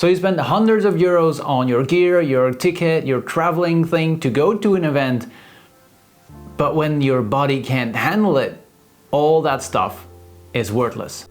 So you spend hundreds of euros on your gear, your ticket, your traveling thing to go to an event, but when your body can't handle it, all that stuff is worthless.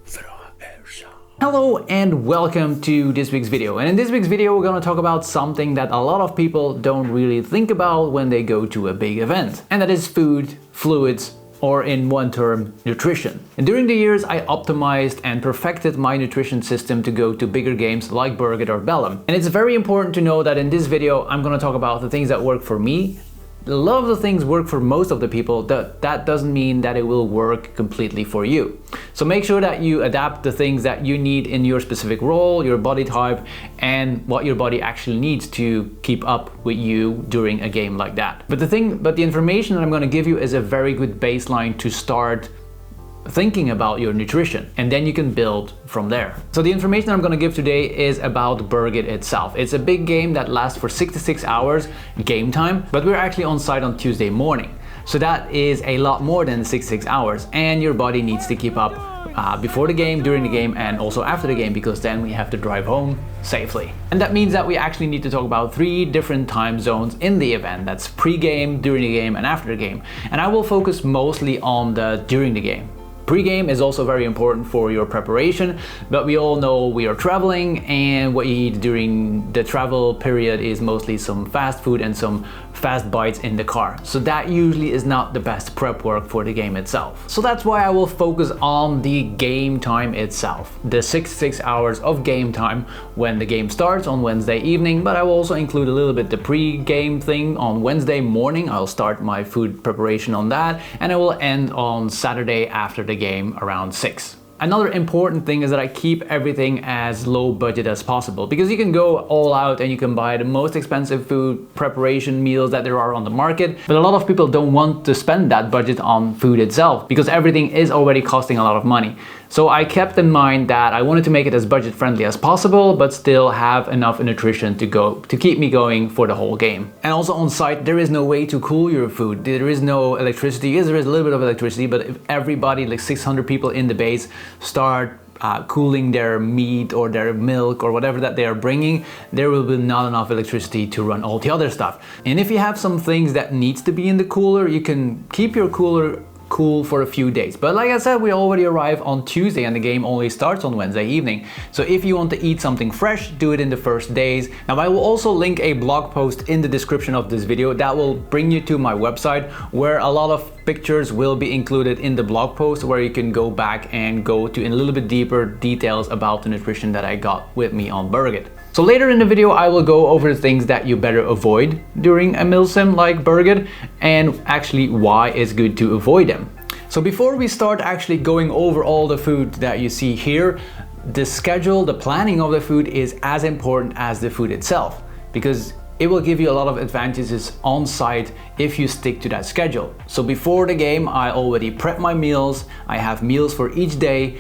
Hello and welcome to this week's video. And in this week's video, we're going to talk about something that a lot of people don't really think about when they go to a big event. And that is food, fluids, or in one term, nutrition. And during the years, I optimized and perfected my nutrition system to go to bigger games like Burget or Bellum. And it's very important to know that in this video, I'm going to talk about the things that work for me. A lot of the things work for most of the people. That doesn't mean that it will work completely for you. So make sure that you adapt the things that you need in your specific role, your body type, and what your body actually needs to keep up with you during a game like that. But the information that I'm going to give you is a very good baseline to start thinking about your nutrition, and then you can build from there. So the information I'm going to give today is about Burget itself. It's a big game that lasts for 66 hours game time, but we're actually on site on Tuesday morning. So that is a lot more than 66 hours, and your body needs to keep up before the game, during the game, and also after the game, because then we have to drive home safely. And that means that we actually need to talk about 3 different time zones in the event. That's pre-game, during the game, and after the game. And I will focus mostly on the during the game. Pre-game is also very important for your preparation, but we all know we are traveling, and what you eat during the travel period is mostly some fast food and some fast bites in the car. So that usually is not the best prep work for the game itself. So that's why I will focus on the game time itself, the 66 hours of game time when the game starts on Wednesday evening, but I will also include a little bit the pre-game thing on Wednesday morning. I'll start my food preparation on that, and I will end on Saturday after the game around 6. Another important thing is that I keep everything as low budget as possible, because you can go all out and you can buy the most expensive food preparation meals that there are on the market, but a lot of people don't want to spend that budget on food itself because everything is already costing a lot of money. So I kept in mind that I wanted to make it as budget friendly as possible, but still have enough nutrition to keep me going for the whole game. And also on site, there is no way to cool your food. There is no electricity. Yes, there is a little bit of electricity, but if everybody, like 600 people in the base, start cooling their meat or their milk or whatever that they are bringing, there will be not enough electricity to run all the other stuff. And if you have some things that needs to be in the cooler, you can keep your cooler cool for a few days. But like I said, we already arrive on Tuesday and the game only starts on Wednesday evening. So if you want to eat something fresh, do it in the first days. Now I will also link a blog post in the description of this video that will bring you to my website, where a lot of pictures will be included in the blog post, where you can go back and go to in a little bit deeper details about the nutrition that I got with me on Burget. So later in the video, I will go over the things that you better avoid during a milsim like Burget, and actually why it's good to avoid them. So before we start actually going over all the food that you see here, the schedule, the planning of the food is as important as the food itself, because it will give you a lot of advantages on site if you stick to that schedule. So before the game, I already prep my meals. I have meals for each day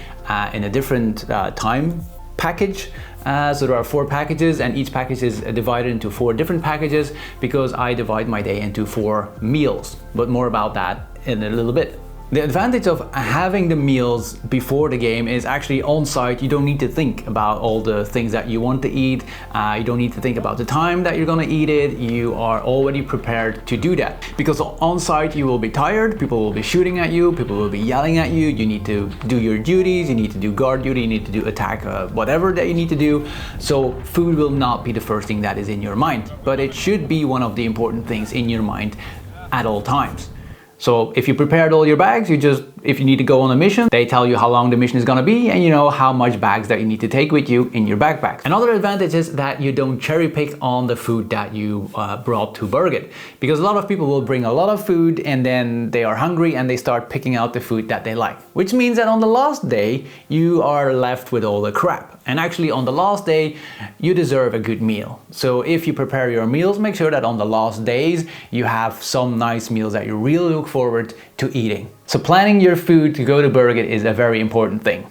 in a different time package. So there are 4 packages, and each package is divided into 4 different packages, because I divide my day into 4 meals. But more about that in a little bit. The advantage of having the meals before the game is actually on site. You don't need to think about all the things that you want to eat. You don't need to think about the time that you're gonna eat it. You are already prepared to do that, because on site you will be tired, people will be shooting at you, people will be yelling at you. You need to do your duties, you need to do guard duty, you need to do attack, whatever that you need to do. So food will not be the first thing that is in your mind, but it should be one of the important things in your mind at all times. So if you prepared all your bags, if you need to go on a mission, they tell you how long the mission is gonna be, and you know how much bags that you need to take with you in your backpack. Another advantage is that you don't cherry pick on the food that you brought to Burget, because a lot of people will bring a lot of food and then they are hungry and they start picking out the food that they like, which means that on the last day you are left with all the crap. And actually on the last day, you deserve a good meal. So if you prepare your meals, make sure that on the last days you have some nice meals that you really look forward to eating. So planning your food to go to Burget is a very important thing.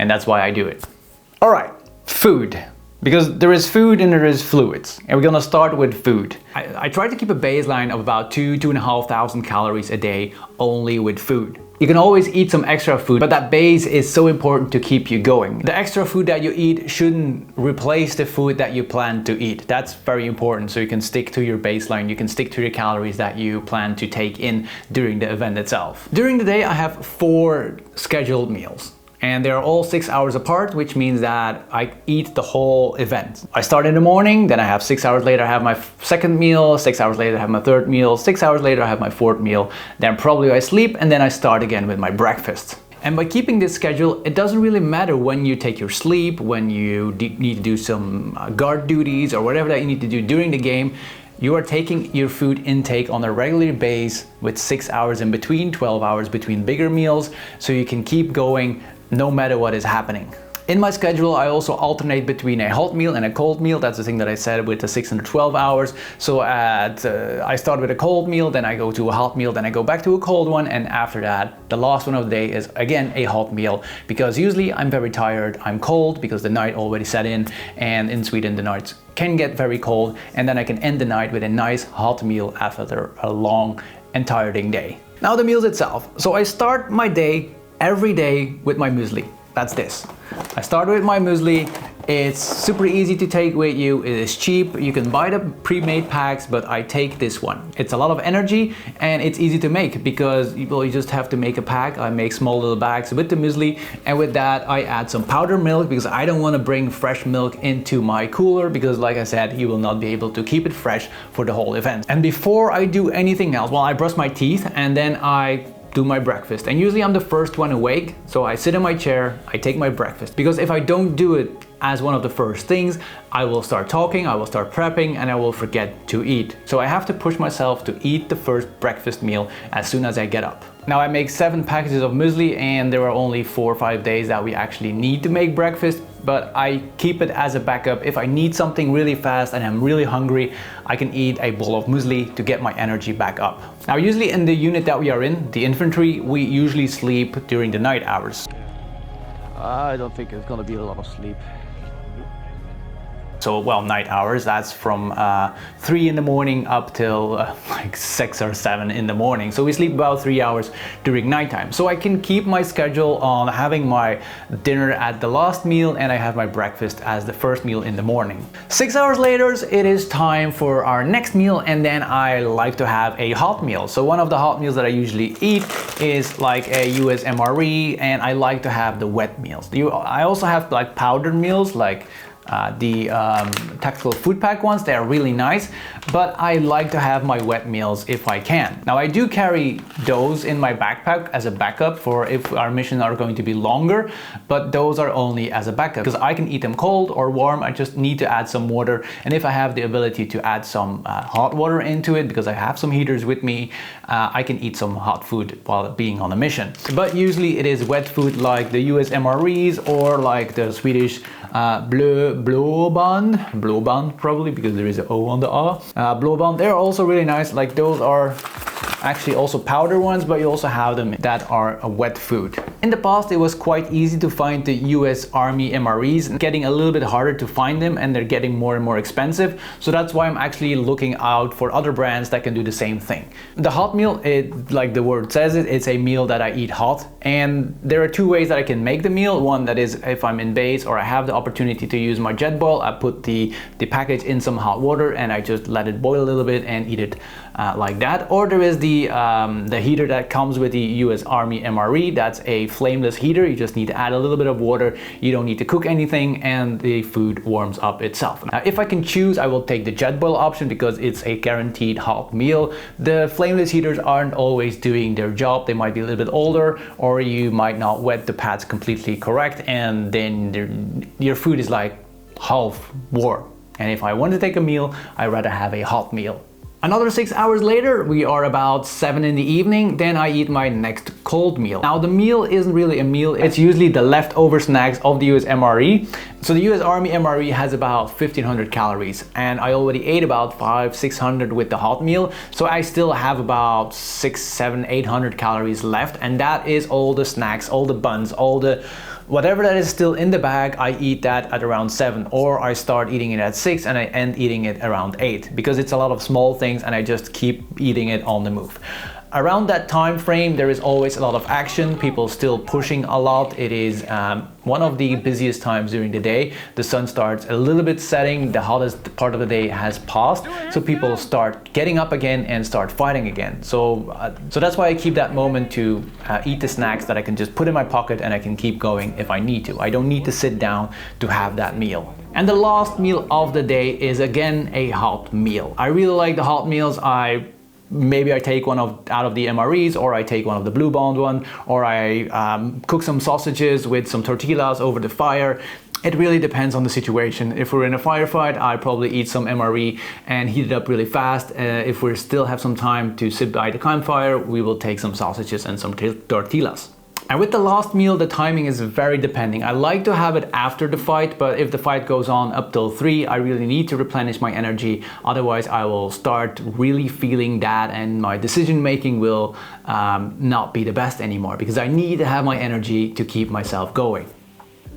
And that's why I do it. All right, food. Because there is food and there is fluids. And we're gonna start with food. I try to keep a baseline of about 2,500 calories a day only with food. You can always eat some extra food, but that base is so important to keep you going. The extra food that you eat shouldn't replace the food that you plan to eat. That's very important, so you can stick to your baseline, you can stick to your calories that you plan to take in during the event itself. During the day, I have 4 scheduled meals. And they're all 6 hours apart, which means that I eat the whole event. I start in the morning, then I have 6 hours later I have my second meal, 6 hours later I have my third meal, 6 hours later I have my fourth meal, then probably I sleep, and then I start again with my breakfast. And by keeping this schedule, it doesn't really matter when you take your sleep, when you need to do some guard duties or whatever that you need to do during the game. You are taking your food intake on a regular basis with 6 hours in between, 12 hours between bigger meals, so you can keep going no matter what is happening. In my schedule, I also alternate between a hot meal and a cold meal. That's the thing that I said with the 6 and 12 hours. So I start with a cold meal, then I go to a hot meal, then I go back to a cold one, and after that, the last one of the day is again a hot meal, because usually I'm very tired, I'm cold because the night already set in, and in Sweden the nights can get very cold, and then I can end the night with a nice hot meal after a long and tiring day. Now the meals itself. So I start my day every day with my muesli. That's this. I start with my muesli. It's super easy to take with you. It is cheap. You can buy the pre-made packs, but I take this one. It's a lot of energy and it's easy to make because you just have to make a pack. I make small little bags with the muesli, and with that I add some powdered milk because I don't want to bring fresh milk into my cooler because, like I said, you will not be able to keep it fresh for the whole event. And before I do anything else, well, I brush my teeth and then I do my breakfast, and usually I'm the first one awake, so I sit in my chair, I take my breakfast, because if I don't do it as one of the first things, I will start talking, I will start prepping, and I will forget to eat. So I have to push myself to eat the first breakfast meal as soon as I get up. Now I make 7 packages of muesli, and there are only 4 or 5 days that we actually need to make breakfast, but I keep it as a backup. If I need something really fast and I'm really hungry, I can eat a bowl of muesli to get my energy back up. Now usually in the unit that we are in, the infantry, we usually sleep during the night hours. I don't think it's gonna be a lot of sleep. So, well, night hours, that's from 3 in the morning up till like 6 or 7 in the morning. So we sleep about 3 hours during nighttime. So I can keep my schedule on having my dinner at the last meal, and I have my breakfast as the first meal in the morning. 6 hours later, it is time for our next meal, and then I like to have a hot meal. So one of the hot meals that I usually eat is like a US MRE, and I like to have the wet meals. I also have like powdered meals, like the tactical food pack ones. They are really nice, but I like to have my wet meals if I can. Now I do carry those in my backpack as a backup for if our missions are going to be longer, but those are only as a backup because I can eat them cold or warm. I just need to add some water, and if I have the ability to add some hot water into it because I have some heaters with me, I can eat some hot food while being on a mission. But usually it is wet food like the US MREs or like the Swedish blåband probably, because there is an O on the A. Blåband, they're also really nice. Like those are actually also powder ones, but you also have them that are a wet food. In the past, it was quite easy to find the US Army MREs, getting a little bit harder to find them, and they're getting more and more expensive. So that's why I'm actually looking out for other brands that can do the same thing. The hot meal, like the word says it, it's a meal that I eat hot. And there are 2 ways that I can make the meal. One that is if I'm in base or I have the opportunity to use my jet boil, I put the package in some hot water and I just let it boil a little bit and eat it like that. Or there is the heater that comes with the US Army MRE. That's a flameless heater. You just need to add a little bit of water. You don't need to cook anything, and the food warms up itself. Now, if I can choose, I will take the jet boil option because it's a guaranteed hot meal. The flameless heaters aren't always doing their job. They might be a little bit older, or you might not wet the pads completely correct, and then your food is like half warm. And if I want to take a meal, I'd rather have a hot meal. Another 6 hours later, we are about 7 in the evening, then I eat my next cold meal. Now the meal isn't really a meal, it's usually the leftover snacks of the US MRE. So the US Army MRE has about 1500 calories, and I already ate about 500-600 with the hot meal. So I still have about 600-800 calories left, and that is all the snacks, all the buns, all the whatever that is still in the bag. I eat that at around 7, or I start eating it at 6 and I end eating it around 8, because it's a lot of small things and I just keep eating it on the move. around that time frame, there is always a lot of action, people still pushing a lot. It is one of the busiest times during the day. The sun starts a little bit setting, the hottest part of the day has passed, so people start getting up again and start fighting again. So that's why I keep that moment to eat the snacks that I can just put in my pocket and I can keep going if I need to. I don't need to sit down to have that meal. And the last meal of the day is again a hot meal. I really like the hot meals. Maybe I take one out of the MREs, or I take one of the Blue Bond one, or I cook some sausages with some tortillas over the fire. It really depends on the situation. If we're in a firefight, I probably eat some MRE and heat it up really fast. If we still have some time to sit by the campfire, we will take some sausages and some tortillas. And with the last meal, the timing is very depending. I like to have it after the fight, but if the fight goes on up till 3, I really need to replenish my energy. Otherwise, I will start really feeling that and my decision making will not be the best anymore, because I need to have my energy to keep myself going.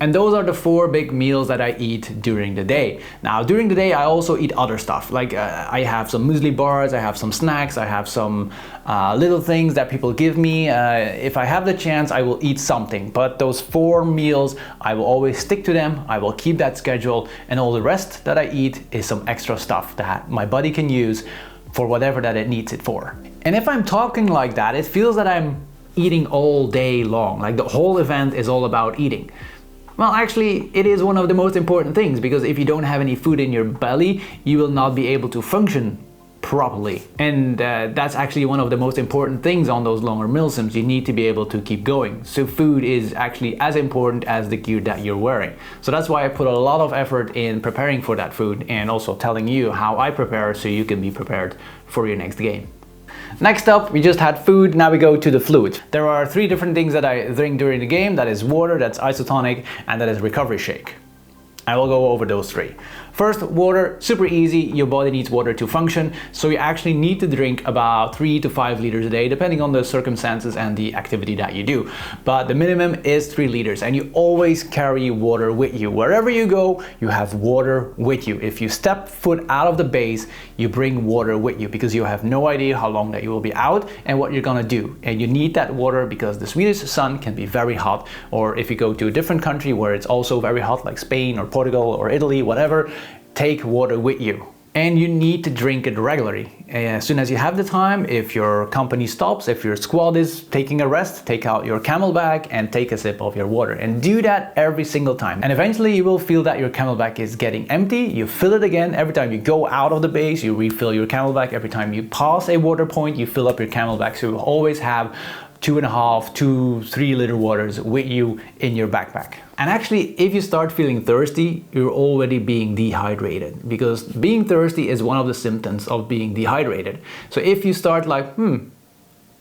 And those are the 4 big meals that I eat during the day. Now, during the day, I also eat other stuff. Like I have some muesli bars, I have some snacks, I have some little things that people give me. If I have the chance, I will eat something. But those 4 meals, I will always stick to them. I will keep that schedule, and all the rest that I eat is some extra stuff that my body can use for whatever that it needs it for. And if I'm talking like that, it feels that I'm eating all day long. Like the whole event is all about eating. Well, actually, it is one of the most important things, because if you don't have any food in your belly, you will not be able to function properly. And that's actually one of the most important things on those longer milsims. You need to be able to keep going. So food is actually as important as the gear that you're wearing. So that's why I put a lot of effort in preparing for that food, and also telling you how I prepare so you can be prepared for your next game. Next up, we just had food, now we go to the fluid. There are 3 different things that I drink during the game. That is water, that's isotonic, and that is recovery shake. I will go over those 3. First, water, super easy. Your body needs water to function, so you actually need to drink about 3 to 5 liters a day, depending on the circumstances and the activity that you do. But the minimum is 3 liters, and you always carry water with you. Wherever you go, you have water with you. If you step foot out of the base, you bring water with you, because you have no idea how long that you will be out and what you're gonna do. And you need that water because the Swedish sun can be very hot, or if you go to a different country where it's also very hot, like Spain or Portugal or Italy, whatever, take water with you. And you need to drink it regularly. As soon as you have the time, if your company stops, if your squad is taking a rest, take out your CamelBak and take a sip of your water. And do that every single time. And eventually you will feel that your CamelBak is getting empty. You fill it again. Every time you go out of the base, you refill your CamelBak. Every time you pass a water point, you fill up your CamelBak. So you always have 2.5 to 3 liter waters with you in your backpack. And actually, if you start feeling thirsty, you're already being dehydrated, because being thirsty is one of the symptoms of being dehydrated. So if you start like,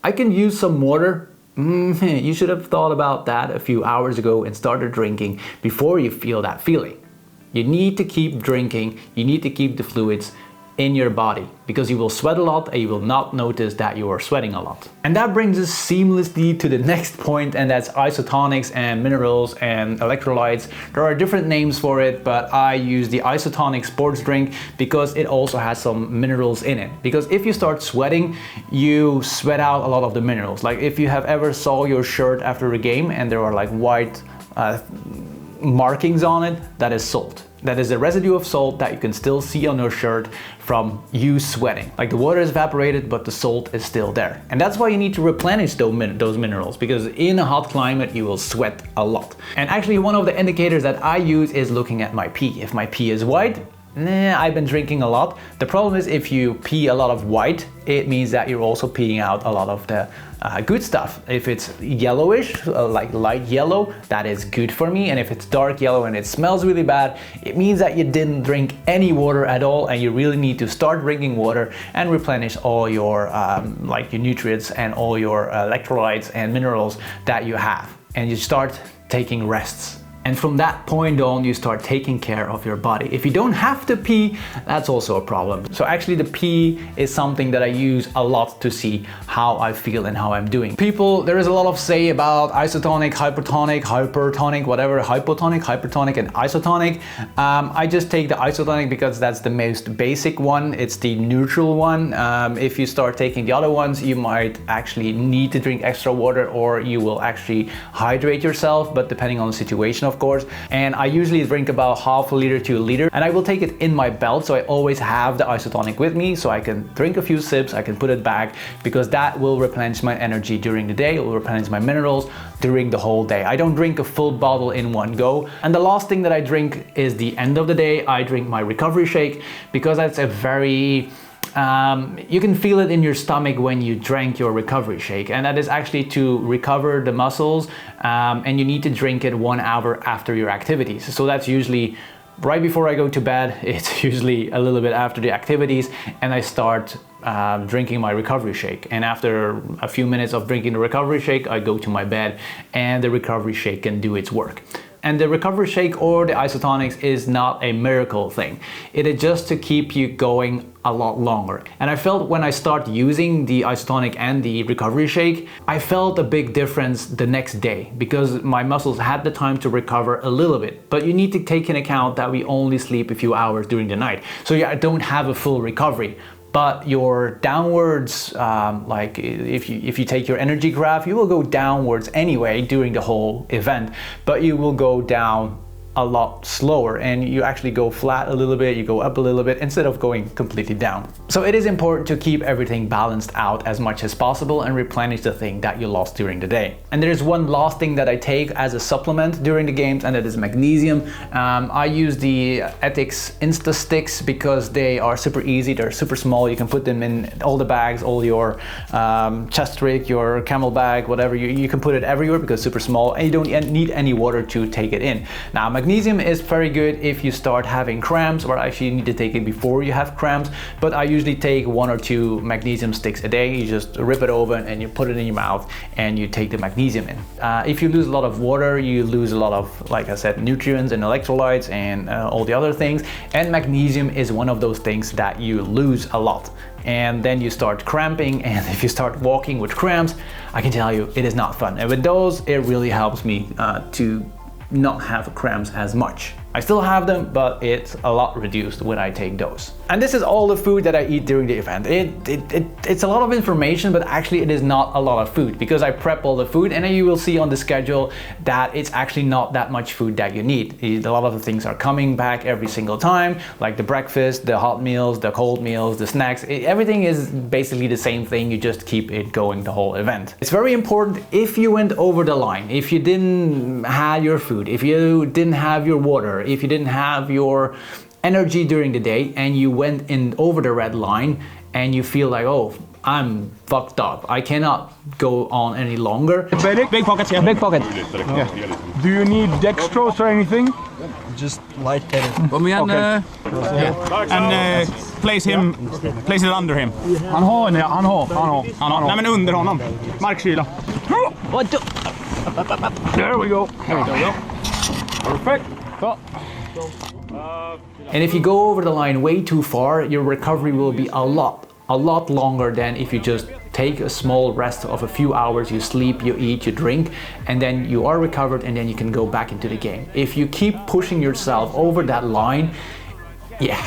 I can use some water, you should have thought about that a few hours ago and started drinking before you feel that feeling. You need to keep drinking, you need to keep the fluids in your body, because you will sweat a lot and you will not notice that you are sweating a lot. And that brings us seamlessly to the next point, and that's isotonics and minerals and electrolytes. There are different names for it, but I use the isotonic sports drink because it also has some minerals in it. Because if you start sweating, you sweat out a lot of the minerals. Like if you have ever saw your shirt after a game and there are like white markings on it, that is salt. That is a residue of salt that you can still see on your shirt from you sweating. Like the water is evaporated, but the salt is still there. And that's why you need to replenish those minerals, because in a hot climate, you will sweat a lot. And actually one of the indicators that I use is looking at my pee. If my pee is white, I've been drinking a lot. The problem is if you pee a lot of white, it means that you're also peeing out a lot of the good stuff. If it's yellowish, like light yellow, that is good for me. And if it's dark yellow and it smells really bad, it means that you didn't drink any water at all, and you really need to start drinking water and replenish all your like your nutrients and all your electrolytes and minerals that you have. And you start taking rests. And from that point on, you start taking care of your body. If you don't have to pee, that's also a problem. So actually the pee is something that I use a lot to see how I feel and how I'm doing. There is a lot of say about isotonic, hypertonic, whatever, hypotonic, and isotonic. I just take the isotonic because that's the most basic one. It's the neutral one. If you start taking the other ones, you might actually need to drink extra water, or you will actually hydrate yourself, but depending on the situation, of course. And I usually drink about half a liter to a liter, and I will take it in my belt, so I always have the isotonic with me, so I can drink a few sips, I can put it back, because that will replenish my energy during the day, it will replenish my minerals during the whole day. I don't drink a full bottle in one go. And the last thing that I drink is the end of the day. I drink my recovery shake, because that's a very you can feel it in your stomach when you drank your recovery shake, and that is actually to recover the muscles, and you need to drink it 1 hour after your activities. So that's usually right before I go to bed. It's usually a little bit after the activities, and I start drinking my recovery shake. And after a few minutes of drinking the recovery shake, I go to my bed, and the recovery shake can do its work. And the recovery shake or the isotonics is not a miracle thing. It is just to keep you going a lot longer. And I felt when I start using the isotonic and the recovery shake, I felt a big difference the next day, because my muscles had the time to recover a little bit. But you need to take into account that we only sleep a few hours during the night. So you don't have a full recovery. But your downwards, like if you take your energy graph, you will go downwards anyway during the whole event, but you will go down a lot slower, and you actually go flat a little bit, you go up a little bit instead of going completely down. So it is important to keep everything balanced out as much as possible and replenish the thing that you lost during the day. And there's one last thing that I take as a supplement during the games, and that is magnesium. I use the Ethics Insta Sticks because they are super easy, they're super small, you can put them in all the bags, all your chest rig, your camel bag, whatever, you can put it everywhere because it's super small, and you don't need any water to take it in. Now, magnesium is very good if you start having cramps, or actually you need to take it before you have cramps, but I usually take 1 or 2 magnesium sticks a day. You just rip it open and you put it in your mouth and you take the magnesium in. If you lose a lot of water, you lose a lot of, like I said, nutrients and electrolytes and all the other things, and magnesium is one of those things that you lose a lot. And then you start cramping, and if you start walking with cramps, I can tell you it is not fun. And with those, it really helps me to not have cramps as much. I still have them, but it's a lot reduced when I take those. And this is all the food that I eat during the event. It's a lot of information, but actually it is not a lot of food, because I prep all the food, and you will see on the schedule that it's actually not that much food that you need. A lot of the things are coming back every single time, like the breakfast, the hot meals, the cold meals, the snacks. Everything is basically the same thing, you just keep it going the whole event. It's very important, if you went over the line, if you didn't have your food, if you didn't have your water, if you didn't have your energy during the day, and you went in over the red line and you feel like, oh, I'm fucked up, I cannot go on any longer. Big pockets, yeah. Big pocket. Yeah. Do you need dextrose or anything? Just light headed. Okay. And place it under him. Han har. Nej, men under honom. Markkyla. There we go. Perfect. And if you go over the line way too far, your recovery will be a lot longer than if you just take a small rest of a few hours, you sleep, you eat, you drink, and then you are recovered, and then you can go back into the game. If you keep pushing yourself over that line, yeah,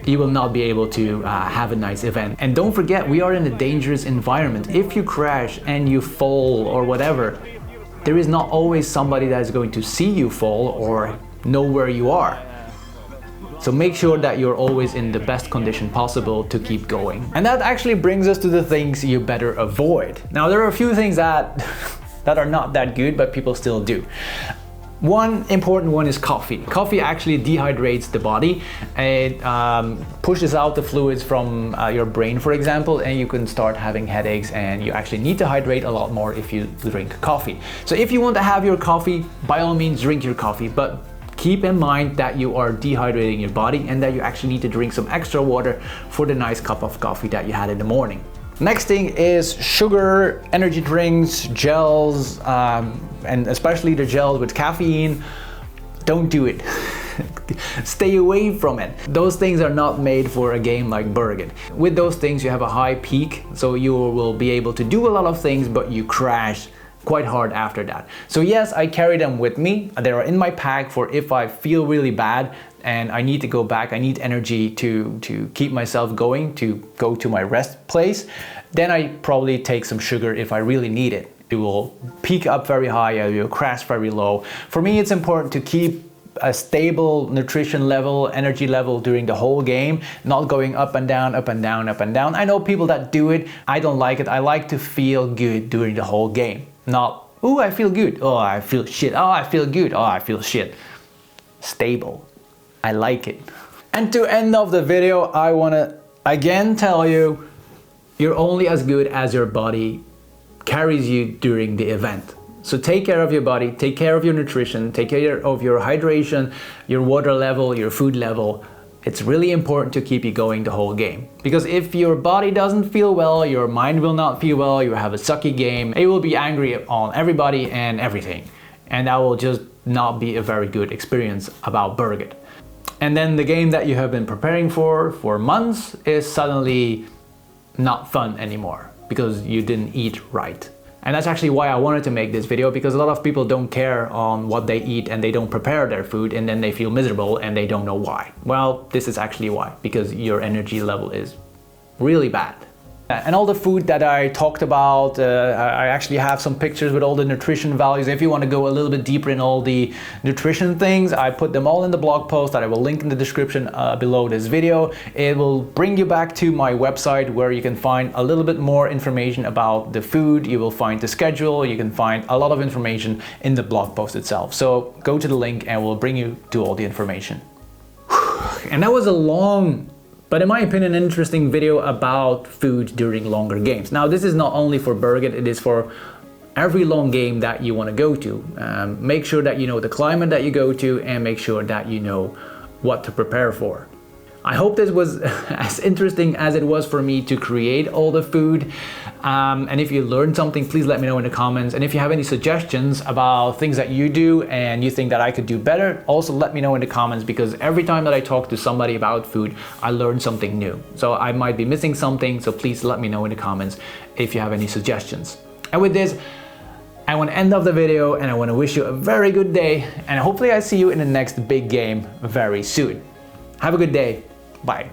you will not be able to have a nice event. And don't forget, we are in a dangerous environment. If you crash and you fall or whatever, there is not always somebody that is going to see you fall or know where you are. So make sure that you're always in the best condition possible to keep going. And that actually brings us to the things you better avoid. Now, there are a few things that are not that good, but people still do. One important one is coffee. Coffee actually dehydrates the body. It pushes out the fluids from your brain, for example, and you can start having headaches, and you actually need to hydrate a lot more if you drink coffee. So if you want to have your coffee, by all means drink your coffee, but keep in mind that you are dehydrating your body and that you actually need to drink some extra water for the nice cup of coffee that you had in the morning. Next thing is sugar, energy drinks, gels, and especially the gels with caffeine. don't do it. Stay away from it. Those things are not made for a game like Burget. With those things you have a high peak, so you will be able to do a lot of things, but you crash quite hard after that. So yes, I carry them with me. They are in my pack for if I feel really bad and I need to go back, I need energy to keep myself going, to go to my rest place. Then I probably take some sugar if I really need it. It will peak up very high, it will crash very low. For me, it's important to keep a stable nutrition level, energy level during the whole game, not going up and down, up and down, up and down. I know people that do it. I don't like it. I like to feel good during the whole game. Not, oh, I feel good. Oh, I feel shit. Oh, I feel good. Oh, I feel shit. Stable. I like it. And to end off the video, I want to again tell you, you're only as good as your body carries you during the event. So take care of your body, take care of your nutrition, take care of your hydration, your water level, your food level. It's really important to keep you going the whole game. Because if your body doesn't feel well, your mind will not feel well, you have a sucky game, it will be angry on everybody and everything. And that will just not be a very good experience about Burget. And then the game that you have been preparing for months is suddenly not fun anymore because you didn't eat right. And that's actually why I wanted to make this video, because a lot of people don't care on what they eat and they don't prepare their food and then they feel miserable and they don't know why. Well, this is actually why, because your energy level is really bad. And all the food that I talked about, I actually have some pictures with all the nutrition values. If you want to go a little bit deeper in all the nutrition things, I put them all in the blog post that I will link in the description below this video. It will bring you back to my website where you can find a little bit more information about the food. You will find the schedule. You can find a lot of information in the blog post itself. So go to the link and we'll bring you to all the information. And that was a long, but in my opinion, an interesting video about food during longer games. Now, this is not only for Burget, it is for every long game that you want to go to. Make sure that you know the climate that you go to and make sure that you know what to prepare for. I hope this was as interesting as it was for me to create all the food. And if you learned something, please let me know in the comments. And if you have any suggestions about things that you do and you think that I could do better, also let me know in the comments, because every time that I talk to somebody about food, I learn something new. So I might be missing something, so please let me know in the comments if you have any suggestions. And with this, I want to end off the video and I want to wish you a very good day, and hopefully I see you in the next big game very soon. Have a good day. Bye.